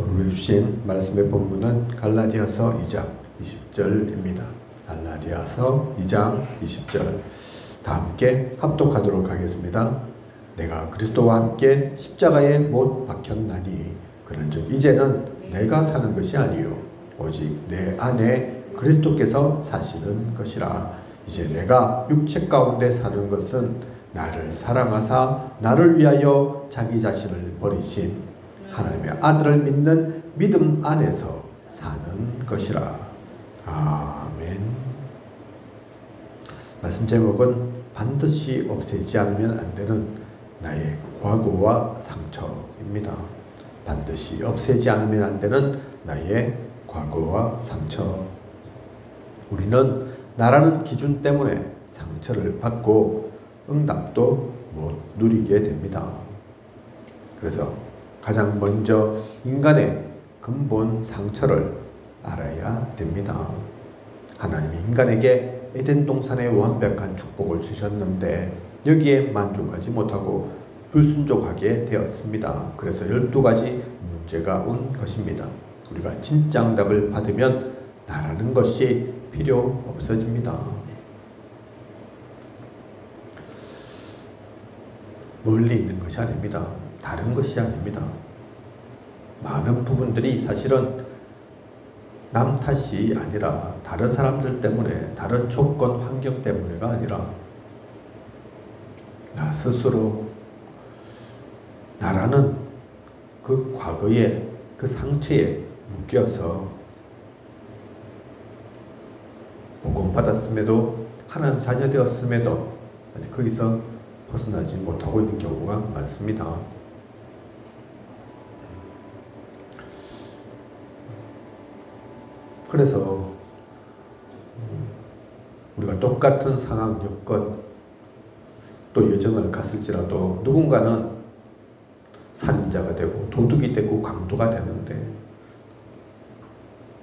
오늘 주신 말씀의 본문은 갈라디아서 2장 20절입니다. 갈라디아서 2장 20절 다 함께 합독하도록 하겠습니다. 내가 그리스도와 함께 십자가에 못 박혔나니 그런즉 이제는 내가 사는 것이 아니요 오직 내 안에 그리스도께서 사시는 것이라. 이제 내가 육체 가운데 사는 것은 나를 사랑하사 나를 위하여 자기 자신을 버리신 하나님의 아들을 믿는 믿음 안에서 사는 것이라. 아멘. 말씀 제목은 반드시 없애지 않으면 안 되는 나의 과거와 상처입니다. 반드시 없애지 않으면 안 되는 나의 과거와 상처. 우리는 나라는 기준 때문에 상처를 받고 응답도 못 누리게 됩니다. 그래서 가장 먼저 인간의 근본 상처를 알아야 됩니다. 하나님이 인간에게 에덴 동산의 완벽한 축복을 주셨는데 여기에 만족하지 못하고 불순종하게 되었습니다. 그래서 12가지 문제가 온 것입니다. 우리가 진짜 응답을 받으면 나라는 것이 필요 없어집니다. 멀리 있는 것이 아닙니다. 다른 것이 아닙니다. 많은 부분들이 사실은 남 탓이 아니라 다른 사람들 때문에, 다른 조건, 환경 때문에가 아니라 나 스스로 나라는 그 과거에 그 상처에 묶여서 복음 받았음에도 하나님 자녀 되었음에도 아직 거기서 벗어나지 못하고 있는 경우가 많습니다. 그래서 우리가 똑같은 상황, 여건, 또 여정을 갔을지라도 누군가는 살인자가 되고 도둑이 되고 강도가 되는데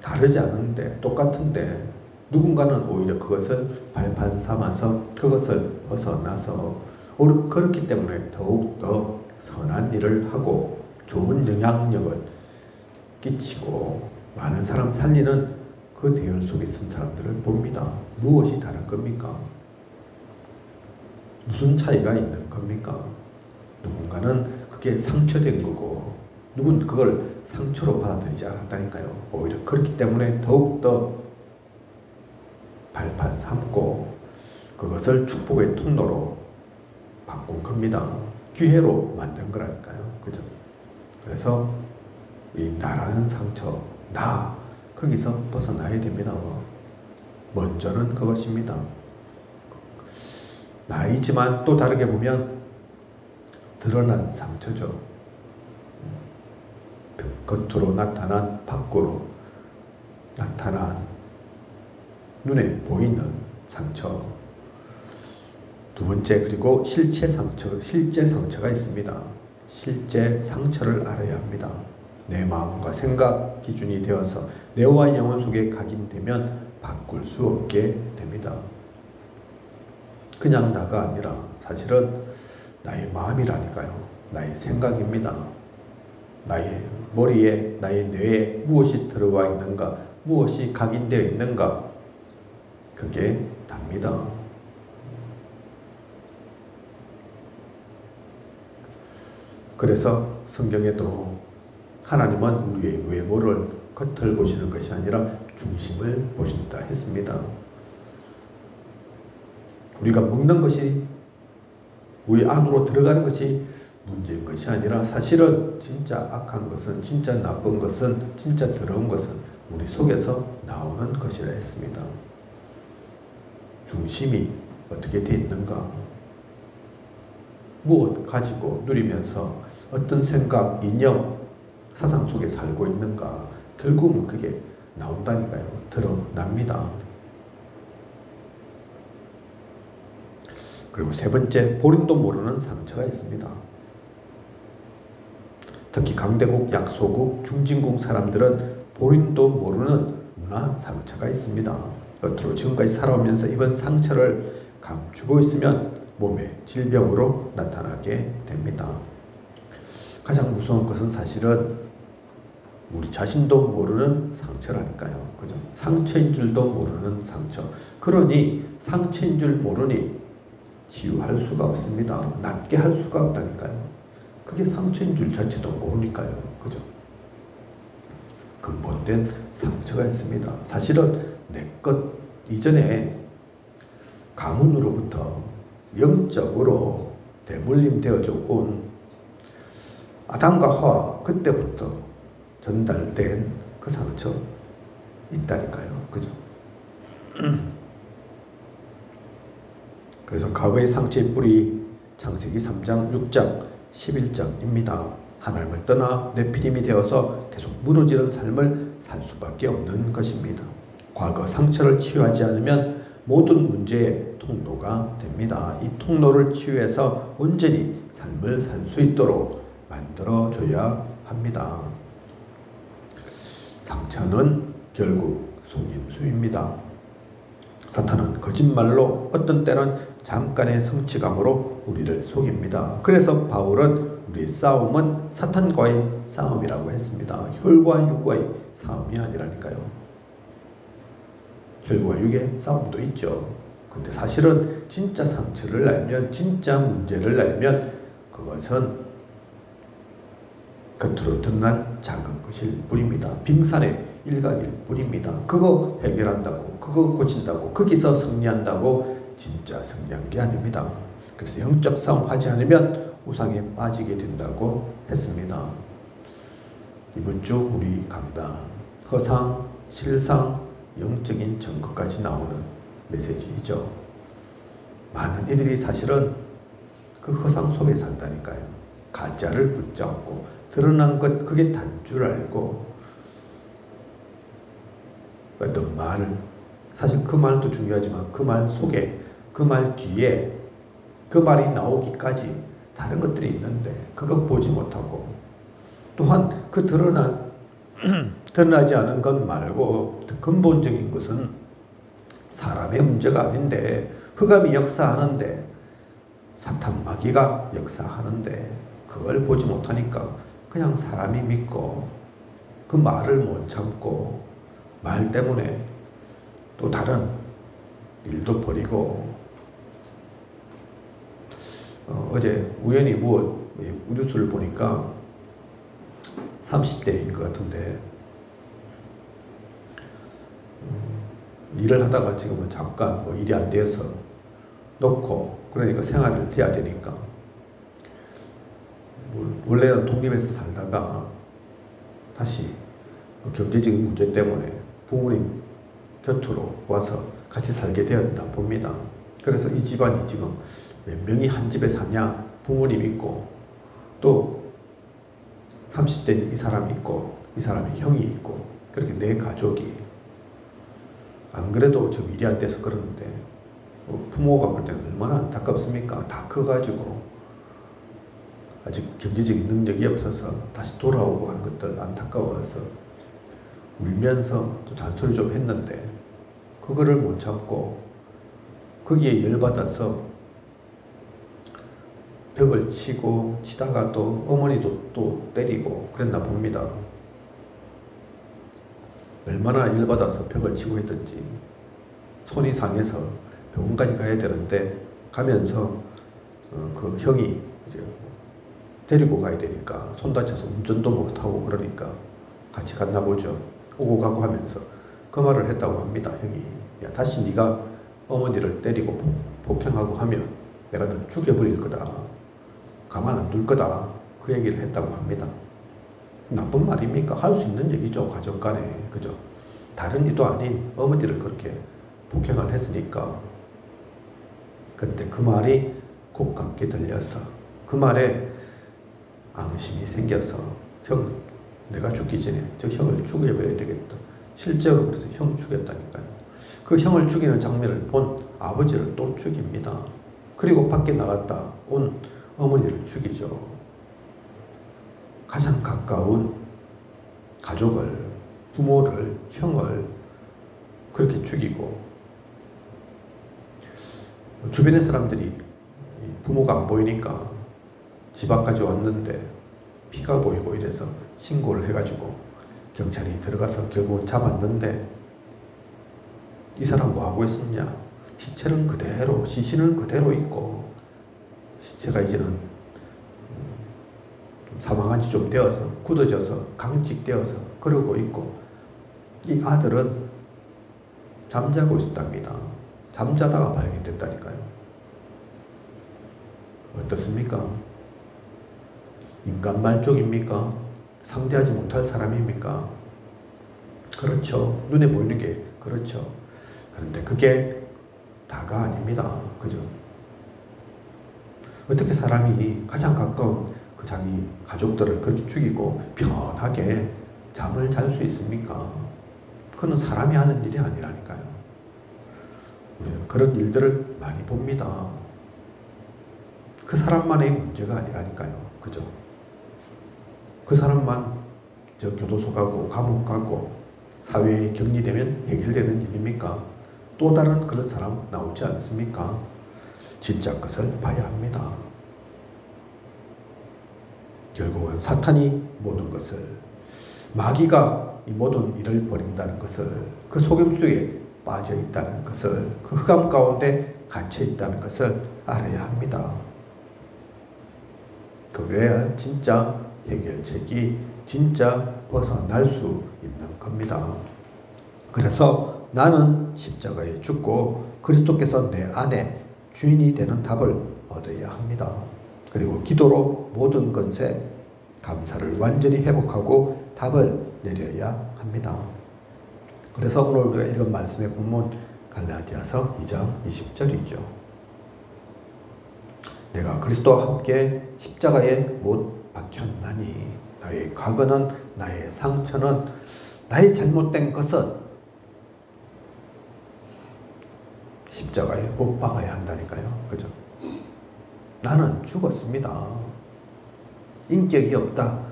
다르지 않은데 똑같은데 누군가는 오히려 그것을 발판 삼아서 그것을 벗어나서 그렇기 때문에 더욱더 선한 일을 하고 좋은 영향력을 끼치고 많은 사람 살리는 그 대열 속에 쓴 사람들을 봅니다. 무엇이 다른 겁니까? 무슨 차이가 있는 겁니까? 누군가는 그게 상처된 거고 누군 그걸 상처로 받아들이지 않았다니까요. 오히려 그렇기 때문에 더욱더 발판 삼고 그것을 축복의 통로로 바꾼 겁니다. 기회로 만든 거라니까요. 그죠? 그래서 이 나라는 상처, 나 거기서 벗어나야 됩니다. 먼저는 그것입니다. 나이지만 또 다르게 보면 드러난 상처죠. 겉으로 나타난, 밖으로 나타난 눈에 보이는 상처. 두 번째, 그리고 실제 상처가 있습니다. 실제 상처를 알아야 합니다. 내 마음과 생각 기준이 되어서 뇌와 영혼 속에 각인되면 바꿀 수 없게 됩니다. 그냥 나가 아니라 사실은 나의 마음이라니까요. 나의 생각입니다. 나의 머리에, 나의 뇌에 무엇이 들어와 있는가, 무엇이 각인되어 있는가, 그게 답니다. 그래서 성경에도 하나님은 우리의 외모를, 겉을 보시는 것이 아니라 중심을 보신다 했습니다. 우리가 먹는 것이, 우리 안으로 들어가는 것이 문제인 것이 아니라 사실은 진짜 악한 것은, 진짜 나쁜 것은, 진짜 더러운 것은 우리 속에서 나오는 것이라 했습니다. 중심이 어떻게 되어 있는가? 무엇 가지고 누리면서 어떤 생각, 이념, 사상 속에 살고 있는가? 결국은 그게 나온다니까요. 드러납니다. 그리고 세 번째, 본인도 모르는 상처가 있습니다. 특히 강대국, 약소국, 중진국 사람들은 본인도 모르는 문화 상처가 있습니다. 겉으로 지금까지 살아오면서 입은 상처를 감추고 있으면 몸의 질병으로 나타나게 됩니다. 가장 무서운 것은 사실은 우리 자신도 모르는 상처라니까요. 그죠? 상처인 줄도 모르는 상처. 그러니 상처인 줄 모르니 치유할 수가 없습니다. 낫게 할 수가 없다니까요. 그게 상처인 줄 자체도 모르니까요. 그죠? 근본된 상처가 있습니다. 사실은 내 것 이전에 가문으로부터 영적으로 대물림 되어져 온 아담과 하와 그때부터 전달된 그 상처 있다니까요. 그죠? 그래서 과거의 상처의 뿌리 창세기 3장, 6장, 11장입니다. 하나님을 떠나 네피림이 되어서 계속 무너지는 삶을 살 수밖에 없는 것입니다. 과거 상처를 치유하지 않으면 모든 문제의 통로가 됩니다. 이 통로를 치유해서 온전히 삶을 살 수 있도록 만들어줘야 합니다. 상처는 결국 속임수입니다. 사탄은 거짓말로 어떤 때는 잠깐의 성취감으로 우리를 속입니다. 그래서 바울은 우리의 싸움은 사탄과의 싸움이라고 했습니다. 혈과 육과의 싸움이 아니라니까요. 혈과 육의 싸움도 있죠. 근데 사실은 진짜 상처를 알면, 진짜 문제를 알면 그것은 겉으로 드러난 작은 것일 뿐입니다. 빙산의 일각일 뿐입니다. 그거 해결한다고, 그거 고친다고, 거기서 승리한다고 진짜 승리한 게 아닙니다. 그래서 영적 싸움 하지 않으면 우상에 빠지게 된다고 했습니다. 이번 주 우리 강단 허상, 실상, 영적인 증거까지 나오는 메시지이죠. 많은 이들이 사실은 그 허상 속에 산다니까요. 가짜를 붙잡고 드러난 것 그게 단 줄 알고 어떤 말, 사실 그 말도 중요하지만 그 말 속에, 그 말 뒤에 그 말이 나오기까지 다른 것들이 있는데 그거 보지 못하고, 또한 그 드러나지 않은 것 말고 근본적인 것은 사람의 문제가 아닌데, 흑암이 역사하는데, 사탄 마귀가 역사하는데 그걸 보지 못하니까 그냥 사람이 믿고 그 말을 못 참고 말 때문에 또 다른 일도 버리고, 어제 우연히 뉴스를 보니까 30대인 것 같은데 일을 하다가 지금은 잠깐 일이 안 돼서 놓고, 그러니까 생활을 해야 되니까 원래는 독립해서 살다가 다시 경제적인 문제 때문에 부모님 곁으로 와서 같이 살게 되었나 봅니다. 그래서 이 집안이 지금 몇 명이 한 집에 사냐, 부모님 있고 또 30대인 이 사람이 있고 이 사람이 형이 있고, 그렇게 네 가족이, 안 그래도 지금 일이 안 돼서 그러는데 부모가 볼 때는 얼마나 안타깝습니까? 다 커가지고 아직 경제적인 능력이 없어서 다시 돌아오고 하는 것들 안타까워서 울면서 또 잔소리 좀 했는데 그거를 못 참고 거기에 열받아서 벽을 치고 치다가 또 어머니도 또 때리고 그랬나 봅니다. 얼마나 열받아서 벽을 치고 했던지 손이 상해서 병원까지 가야 되는데 가면서 그 형이 이제 데리고 가야 되니까 손 다쳐서 운전도 못하고 그러니까 같이 갔나 보죠. 오고 가고 하면서 그 말을 했다고 합니다. 형이, 야, 다시 네가 어머니를 때리고 폭행하고 하면 내가 너 죽여버릴 거다. 가만 안 둘 거다. 그 얘기를 했다고 합니다. 나쁜 말입니까? 할 수 있는 얘기죠. 가정 간에. 그죠? 다른 이도 아닌 어머니를 그렇게 폭행을 했으니까. 근데 그 말이 곱게 들려서 그 말에 앙심이 생겨서 형, 내가 죽기 전에 저 형을 죽여버려야 되겠다. 실제로 그래서 형 죽였다니까요. 그 형을 죽이는 장면을 본 아버지를 또 죽입니다. 그리고 밖에 나갔다 온 어머니를 죽이죠. 가장 가까운 가족을, 부모를, 형을 그렇게 죽이고, 주변의 사람들이 부모가 안 보이니까 집 앞까지 왔는데 피가 보이고 이래서 신고를 해가지고 경찰이 들어가서 결국 잡았는데 이 사람 뭐 하고 있었냐? 시체는 그대로, 시신은 그대로 있고 시체가 이제는 사망한 지 좀 되어서 굳어져서 강직되어서 그러고 있고 이 아들은 잠자고 있었답니다. 잠자다가 발견됐다니까요. 어떻습니까? 인간 말종입니까? 상대하지 못할 사람입니까? 그렇죠. 눈에 보이는 게 그렇죠. 그런데 그게 다가 아닙니다. 그죠? 어떻게 사람이 가장 가까운 그 자기 가족들을 그렇게 죽이고 편하게 잠을 잘 수 있습니까? 그건 사람이 하는 일이 아니라니까요. 우리는 그런 일들을 많이 봅니다. 그 사람만의 문제가 아니라니까요. 그죠? 그 사람만 저 교도소 가고 감옥 가고 사회에 격리되면 해결되는 일입니까? 또 다른 그런 사람 나오지 않습니까? 진짜 것을 봐야 합니다. 결국은 사탄이 모든 것을, 마귀가 이 모든 일을 벌인다는 것을, 그 속임수에 빠져 있다는 것을, 그 흑암 가운데 갇혀 있다는 것을 알아야 합니다. 그래야 진짜 해결책이 진짜 벗어날 수 있는 겁니다. 그래서 나는 십자가에 죽고 그리스도께서 내 안에 주인이 되는 답을 얻어야 합니다. 그리고 기도로 모든 것에 감사를 완전히 회복하고 답을 내려야 합니다. 그래서 오늘 우리가 읽은 말씀의 본문 갈라디아서 2장 20절이죠. 내가 그리스도와 함께 십자가에 못 박혔나니 나의 과거는, 나의 상처는, 나의 잘못된 것은 십자가에 못 박아야 한다니까요. 그죠? 나는 죽었습니다. 인격이 없다.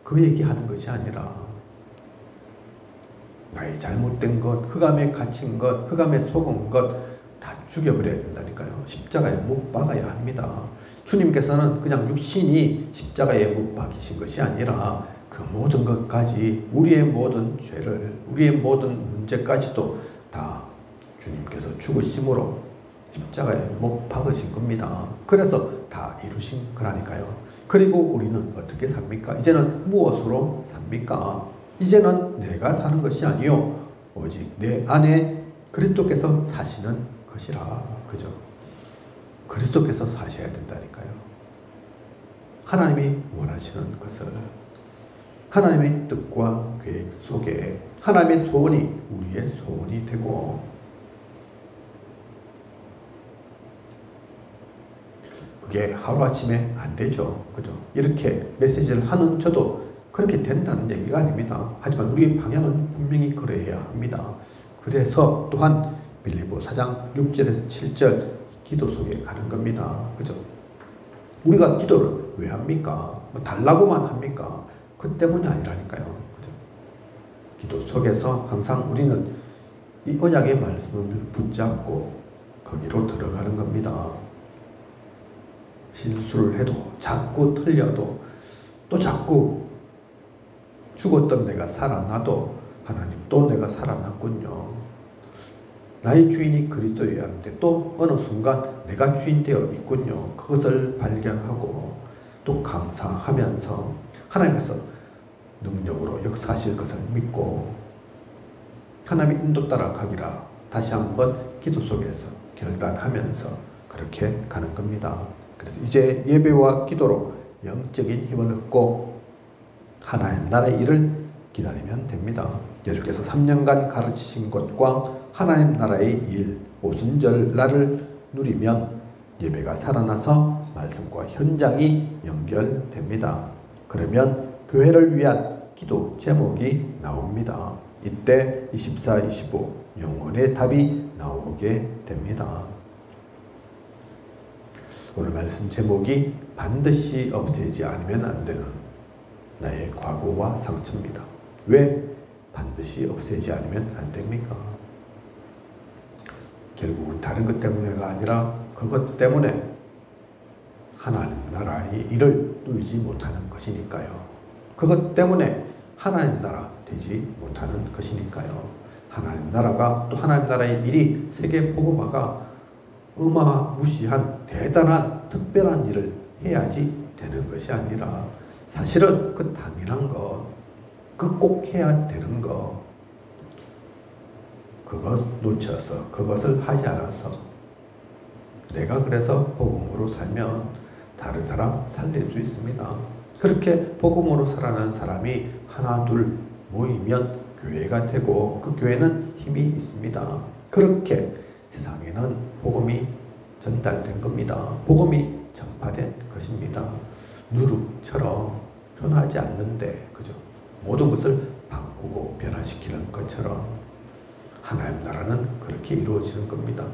그 얘기하는 것이 아니라 나의 잘못된 것, 흑암에 갇힌 것, 흑암에 속은 것 다 죽여버려야 된다니까요. 십자가에 못 박아야 합니다. 주님께서는 그냥 육신이 십자가에 못 박히신 것이 아니라 그 모든 것까지, 우리의 모든 죄를, 우리의 모든 문제까지도 다 주님께서 죽으심으로 십자가에 못 박으신 겁니다. 그래서 다 이루신 거라니까요. 그리고 우리는 어떻게 삽니까? 이제는 무엇으로 삽니까? 이제는 내가 사는 것이 아니요 오직 내 안에 그리스도께서 사시는 것이라. 그죠? 그리스도께서 사셔야 된다니까요. 하나님이 원하시는 것을, 하나님의 뜻과 계획 속에 하나님의 소원이 우리의 소원이 되고, 그게 하루아침에 안 되죠. 그죠? 이렇게 메시지를 하는 저도 그렇게 된다는 얘기가 아닙니다. 하지만 우리의 방향은 분명히 그래야 합니다. 그래서 또한 빌립보 4장 6절에서 7절 기도 속에 가는 겁니다. 그죠? 우리가 기도를 왜 합니까? 뭐 달라고만 합니까? 그 때문이 아니라니까요. 그죠? 기도 속에서 항상 우리는 이 언약의 말씀을 붙잡고 거기로 들어가는 겁니다. 실수를 해도, 자꾸 틀려도, 또 자꾸 죽었던 내가 살아나도 하나님 또 내가 살아났군요. 나의 주인이 그리스도여야 하는데 또 어느 순간 내가 주인 되어 있군요. 그것을 발견하고 또 감사하면서 하나님께서 능력으로 역사하실 것을 믿고 하나님의 인도 따라 가기라 다시 한번 기도 속에서 결단하면서 그렇게 가는 겁니다. 그래서 이제 예배와 기도로 영적인 힘을 얻고 하나님 나라의 일을 기다리면 됩니다. 예수께서 3년간 가르치신 것과 하나님 나라의 일, 오순절 날을 누리면 예배가 살아나서 말씀과 현장이 연결됩니다. 그러면 교회를 위한 기도 제목이 나옵니다. 이때 24, 25 영혼의 답이 나오게 됩니다. 오늘 말씀 제목이 반드시 없애지 않으면 안 되는 나의 과거와 상처입니다. 왜 반드시 없애지 않으면 안 됩니까? 결국은 다른 것 때문에가 아니라 그것 때문에 하나님 나라의 일을 누리지 못하는 것이니까요. 그것 때문에 하나님 나라 되지 못하는 것이니까요. 하나님 나라가 또 하나님 나라의 일이 세계 복음화가 어마무시한 대단한 특별한 일을 해야지 되는 것이 아니라 사실은 그 당연한 것, 그 꼭 해야 되는 것, 그것 놓쳐서 그것을 하지 않아서 내가 그래서 복음으로 살면 다른 사람 살릴 수 있습니다. 그렇게 복음으로 살아가는 사람이 하나 둘 모이면 교회가 되고 그 교회는 힘이 있습니다. 그렇게 세상에는 복음이 전달된 겁니다. 복음이 전파된 것입니다. 누룩처럼 변하지 않는데 그죠? 모든 것을 바꾸고 변화시키는 것처럼 하나님 나라는 그렇게 이루어지는 겁니다.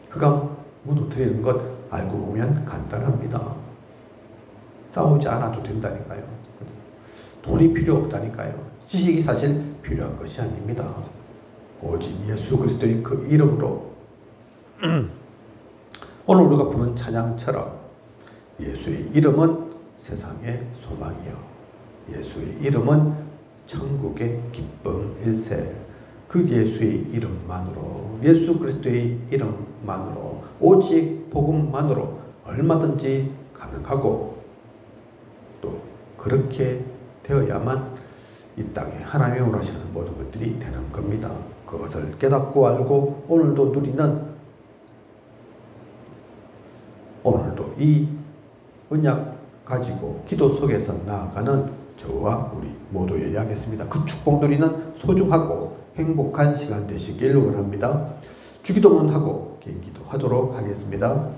그가 무너뜨리는 것 알고 보면 간단합니다. 싸우지 않아도 된다니까요. 돈이 필요 없다니까요. 지식이 사실 필요한 것이 아닙니다. 오직 예수 그리스도의 그 이름으로 오늘 우리가 부른 찬양처럼 예수의 이름은 세상의 소망이요 예수의 이름은 천국의 기쁨일세. 그 예수의 이름만으로 예수 그리스도의 이름만으로 오직 복음만으로 얼마든지 가능하고 또 그렇게 되어야만 이 땅에 하나님이 원하시는 모든 것들이 되는 겁니다. 그것을 깨닫고 알고 오늘도 누리는 오늘도 이 언약 가지고 기도 속에서 나아가는 저와 우리 모두여야 하겠습니다. 그 축복 누리는 소중하고 행복한 시간 되시길 원합니다. 주기도문 하고 개인기도 하도록 하겠습니다.